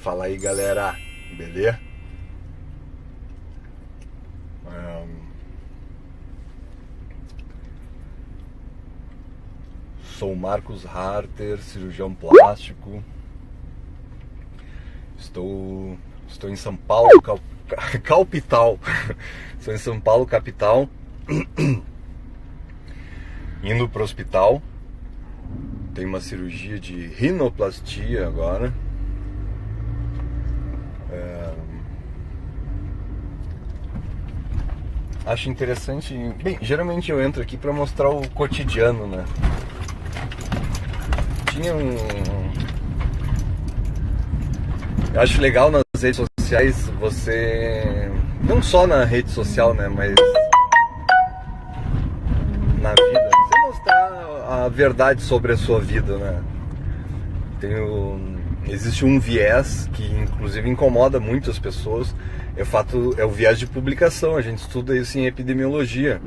Fala aí, galera, beleza? Sou o Marcos Harter, cirurgião plástico. Estou em São Paulo, capital. Estou em São Paulo, capital, indo para o hospital. Tem uma cirurgia de rinoplastia agora. Acho interessante. Bem, geralmente eu entro aqui para mostrar o cotidiano, né? Eu acho legal nas redes sociais você, não só na rede social, né, mas na vida, você mostrar a verdade sobre a sua vida, né? Existe um viés que inclusive incomoda muitas pessoas, é o viés de publicação. A gente estuda isso em epidemiologia.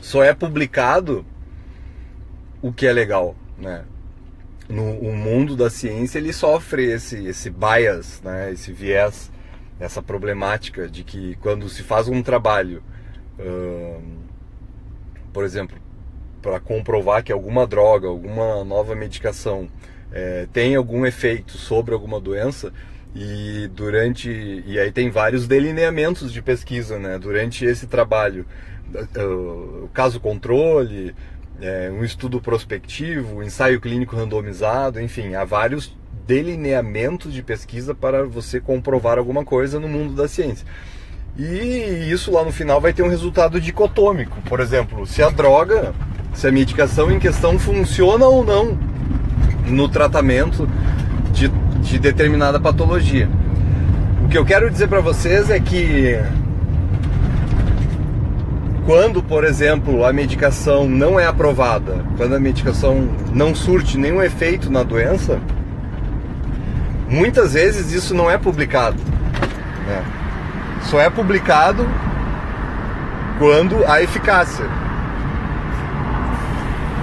Só é publicado o que é legal, né? O mundo da ciência, ele sofre esse bias, né? Esse viés, essa problemática de que quando se faz um trabalho, por exemplo, para comprovar que alguma droga, alguma nova medicação tem algum efeito sobre alguma doença, e aí tem vários delineamentos de pesquisa, né? Durante esse trabalho, o caso controle, um estudo prospectivo, ensaio clínico randomizado, enfim, há vários delineamentos de pesquisa para você comprovar alguma coisa no mundo da ciência. E isso lá no final vai ter um resultado dicotômico. Por exemplo, se a medicação em questão funciona ou não no tratamento de determinada patologia. O que eu quero dizer para vocês é que quando, por exemplo, a medicação não é aprovada, quando a medicação não surte nenhum efeito na doença, muitas vezes isso não é publicado, né? Só é publicado quando há eficácia.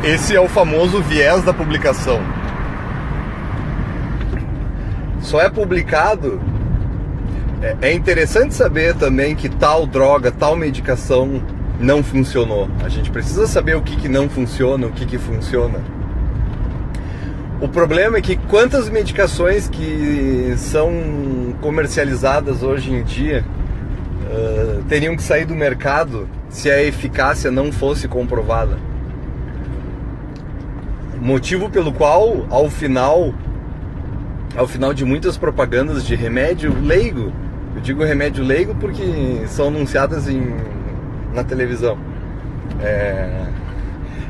Esse é o famoso viés da publicação. Só é publicado. É interessante saber também que tal droga, tal medicação não funcionou. A gente precisa saber o que não funciona, o que funciona. O problema é que quantas medicações que são comercializadas hoje em dia teriam que sair do mercado se a eficácia não fosse comprovada. Motivo pelo qual, ao final de muitas propagandas de remédio leigo, eu digo remédio leigo porque são anunciadas na televisão,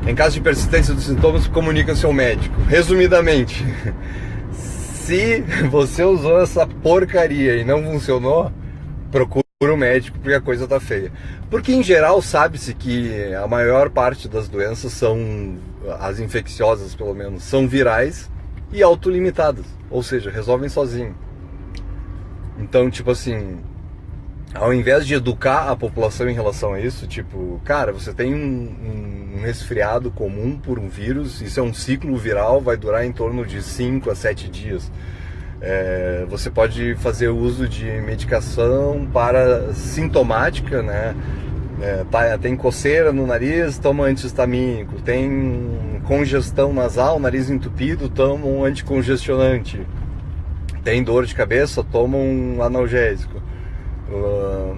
em caso de persistência dos sintomas, comunica ao seu médico. Resumidamente, se você usou essa porcaria e não funcionou, procura o médico, porque a coisa tá feia. Porque em geral sabe-se que a maior parte das doenças as infecciosas pelo menos, são virais e autolimitadas, ou seja, resolvem sozinho. Então, tipo assim, ao invés de educar a população em relação a isso, tipo, cara, você tem um resfriado comum por um vírus, isso é um ciclo viral, vai durar em torno de 5 a 7 dias. Você pode fazer uso de medicação para sintomática, né? Tem coceira no nariz, toma anti-histamínico. Tem congestão nasal, nariz entupido, toma um anticongestionante. Tem dor de cabeça, toma um analgésico.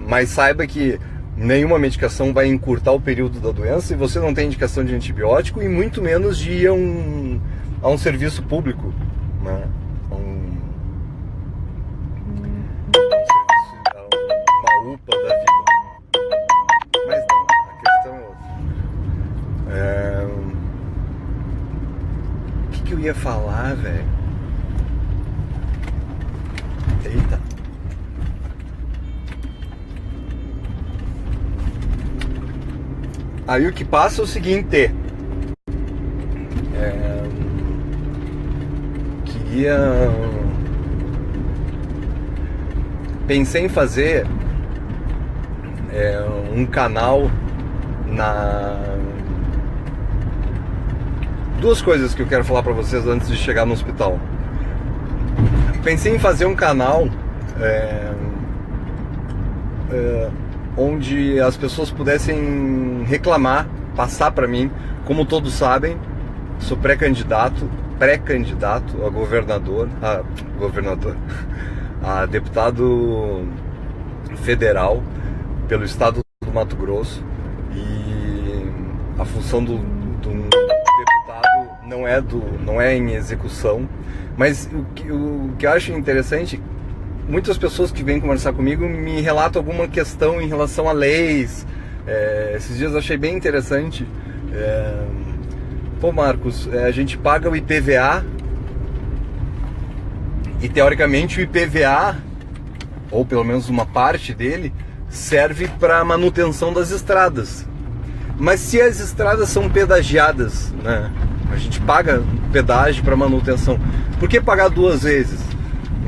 Mas saiba que nenhuma medicação vai encurtar o período da doença, e você não tem indicação de antibiótico, e muito menos de ir a um serviço público, né? Uma UPA da vida. Mas não, a questão é outra. O que eu ia falar, velho? Eita. Aí o que passa é o seguinte. Pensei em fazer um canal Duas coisas que eu quero falar pra vocês antes de chegar no hospital. pensei em fazer um canal onde as pessoas pudessem reclamar, passar para mim. Como todos sabem, sou pré-candidato a governador, a deputado federal pelo estado do Mato Grosso, e a função do deputado não é em execução. Mas o que eu acho interessante, muitas pessoas que vêm conversar comigo me relatam alguma questão em relação a leis. Esses dias eu achei bem interessante. Pô, Marcos, a gente paga o IPVA e teoricamente o IPVA, ou pelo menos uma parte dele, serve para manutenção das estradas. Mas se as estradas são pedagiadas, né, a gente paga pedágio para manutenção, por que pagar duas vezes?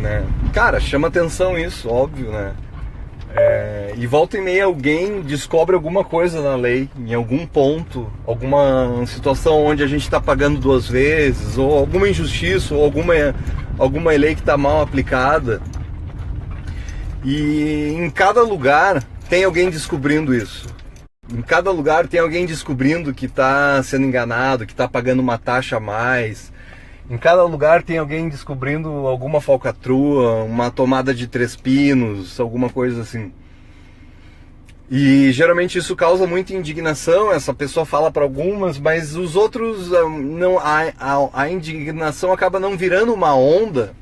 Né? Cara, chama atenção isso, óbvio, né? E volta e meia alguém descobre alguma coisa na lei, em algum ponto, alguma situação onde a gente está pagando duas vezes, ou alguma injustiça, ou alguma lei que está mal aplicada. E em cada lugar tem alguém descobrindo isso. Em cada lugar tem alguém descobrindo que está sendo enganado, que está pagando uma taxa a mais. Em cada lugar tem alguém descobrindo alguma falcatrua, uma tomada de 3 pinos, alguma coisa assim. E geralmente isso causa muita indignação. Essa pessoa fala para algumas, mas os outros não. A indignação acaba não virando uma onda,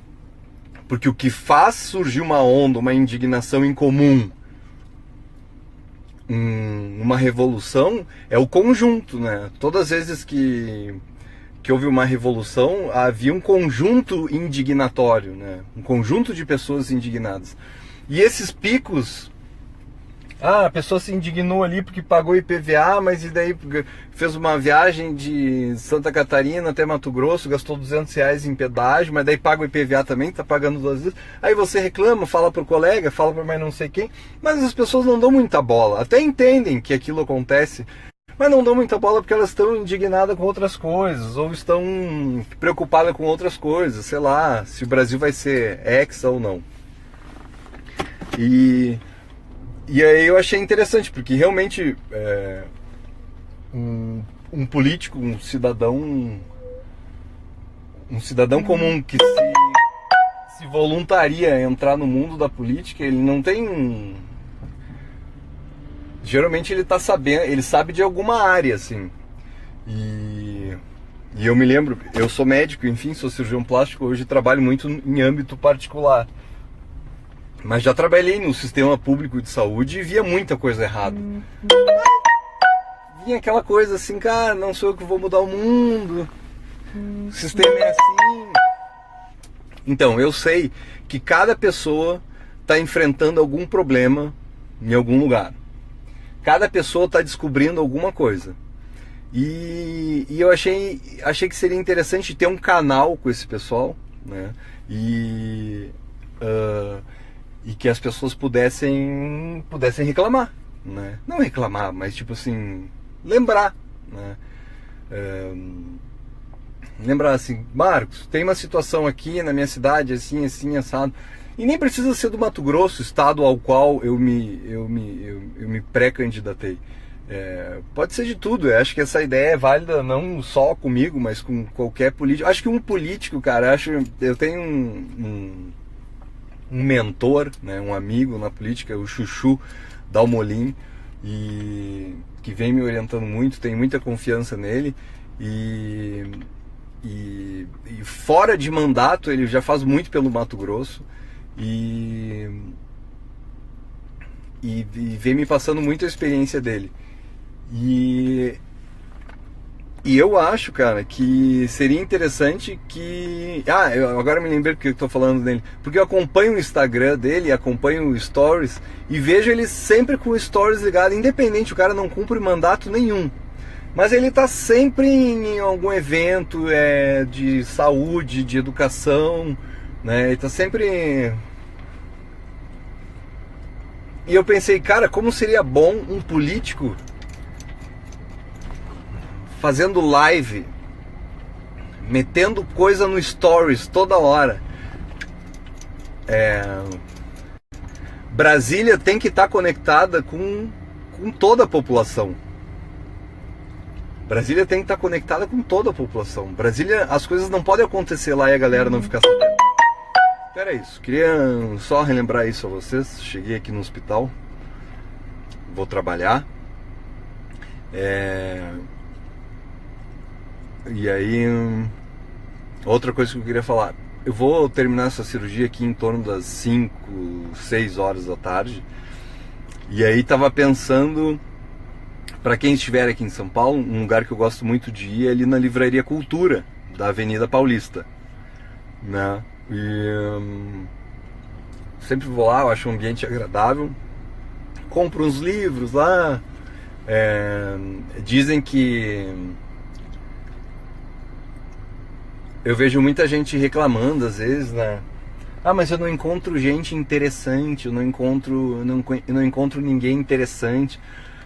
porque o que faz surgir uma onda, uma indignação em comum, uma revolução, é o conjunto, né? Todas as vezes que houve uma revolução, havia um conjunto indignatório, né? Um conjunto de pessoas indignadas. E esses picos, a pessoa se indignou ali porque pagou IPVA, mas e daí fez uma viagem de Santa Catarina até Mato Grosso, gastou R$200 em pedágio, mas daí paga o IPVA também, tá pagando 2 vezes. Aí você reclama, fala pro colega, fala para mais não sei quem, mas as pessoas não dão muita bola, até entendem que aquilo acontece, mas não dão muita bola porque elas estão indignadas com outras coisas, ou estão preocupadas com outras coisas, sei lá, se o Brasil vai ser hexa ou não. E aí eu achei interessante, porque realmente um político, um cidadão comum que se voluntaria a entrar no mundo da política, ele não tem... Geralmente ele tá sabendo, ele sabe de alguma área, assim. E eu me lembro, eu sou médico, enfim, sou cirurgião plástico, hoje trabalho muito em âmbito particular. Mas já trabalhei no sistema público de saúde e via muita coisa errada. Vinha aquela coisa assim, cara, não sou eu que vou mudar o mundo, o sistema é assim. Então, eu sei que cada pessoa está enfrentando algum problema em algum lugar. Cada pessoa está descobrindo alguma coisa. E eu achei que seria interessante ter um canal com esse pessoal, né? E que as pessoas pudessem reclamar, né? Não reclamar, mas tipo assim, lembrar, né? Lembrar assim, Marcos, tem uma situação aqui na minha cidade, assim, assim, assado. E nem precisa ser do Mato Grosso, estado ao qual eu me pré-candidatei. Pode ser de tudo. Eu acho que essa ideia é válida não só comigo, mas com qualquer político. Acho que um político, cara, eu tenho um mentor, né, um amigo na política, o Chuchu Dalmolin, e que vem me orientando muito, tenho muita confiança nele, e fora de mandato ele já faz muito pelo Mato Grosso, e vem me passando muito a experiência dele. E eu acho, cara, que seria interessante que... eu agora me lembrei porque eu tô falando dele. Porque eu acompanho o Instagram dele, acompanho o Stories, e vejo ele sempre com o Stories ligado. Independente, o cara não cumpre mandato nenhum. Mas ele tá sempre em algum evento de saúde, de educação, né? Ele tá sempre... E eu pensei, cara, como seria bom um político fazendo live, metendo coisa no Stories toda hora. Brasília tem que estar conectada com toda a população. Brasília tem que estar conectada com toda a população. Brasília, as coisas não podem acontecer lá e a galera não ficar sabendo. Pera isso, queria só relembrar isso a vocês. Cheguei aqui no hospital, vou trabalhar. E aí, outra coisa que eu queria falar. Eu vou terminar essa cirurgia aqui em torno das 5, 6 horas da tarde. E aí tava pensando, para quem estiver aqui em São Paulo, um lugar que eu gosto muito de ir é ali na Livraria Cultura, da Avenida Paulista, né? E sempre vou lá, eu acho um ambiente agradável. Compro uns livros lá. Dizem que... Eu vejo muita gente reclamando às vezes, né? Ah, mas eu não encontro gente interessante, eu não encontro ninguém interessante.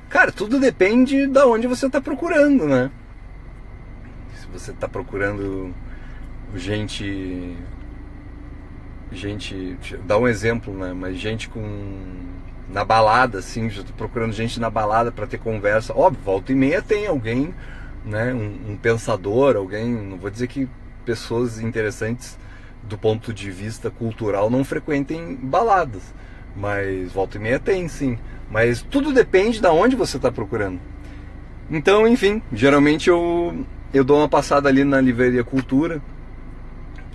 Cara, tudo depende de onde você está procurando, né? Se você está procurando gente, dá um exemplo, né? Mas gente na balada, assim, já tô procurando gente na balada para ter conversa. Óbvio, volta e meia tem alguém, né? Um pensador, alguém, não vou dizer que pessoas interessantes do ponto de vista cultural não frequentem baladas, mas volta e meia tem, sim. Mas tudo depende de onde você está procurando. Então, enfim, geralmente eu dou uma passada ali na Livraria Cultura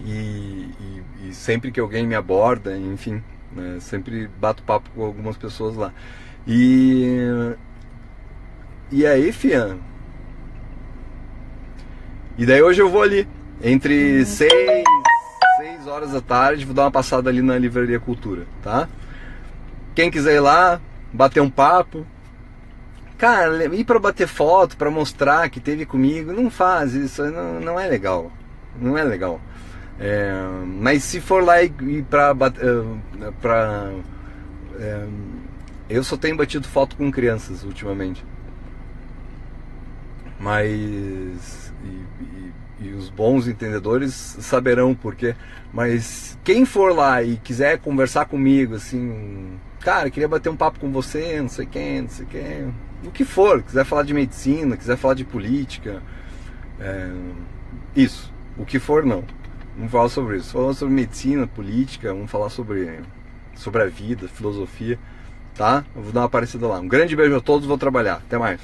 e sempre que alguém me aborda, enfim, né, sempre bato papo com algumas pessoas lá. E aí, fia. E daí hoje eu vou ali entre 6 horas da tarde, vou dar uma passada ali na Livraria Cultura, tá? Quem quiser ir lá, bater um papo. Cara, ir pra bater foto, pra mostrar que teve comigo, não faz isso, não é legal. Não é legal. Mas se for lá e eu só tenho batido foto com crianças ultimamente. Mas... E os bons entendedores saberão o porquê. Mas quem for lá e quiser conversar comigo, assim, cara, queria bater um papo com você, não sei quem, o que for, quiser falar de medicina, quiser falar de política, isso, o que for, não. Vamos falar sobre isso. Falando sobre medicina, política, vamos falar sobre a vida, filosofia, tá? Eu vou dar uma aparecida lá. Um grande beijo a todos, vou trabalhar. Até mais.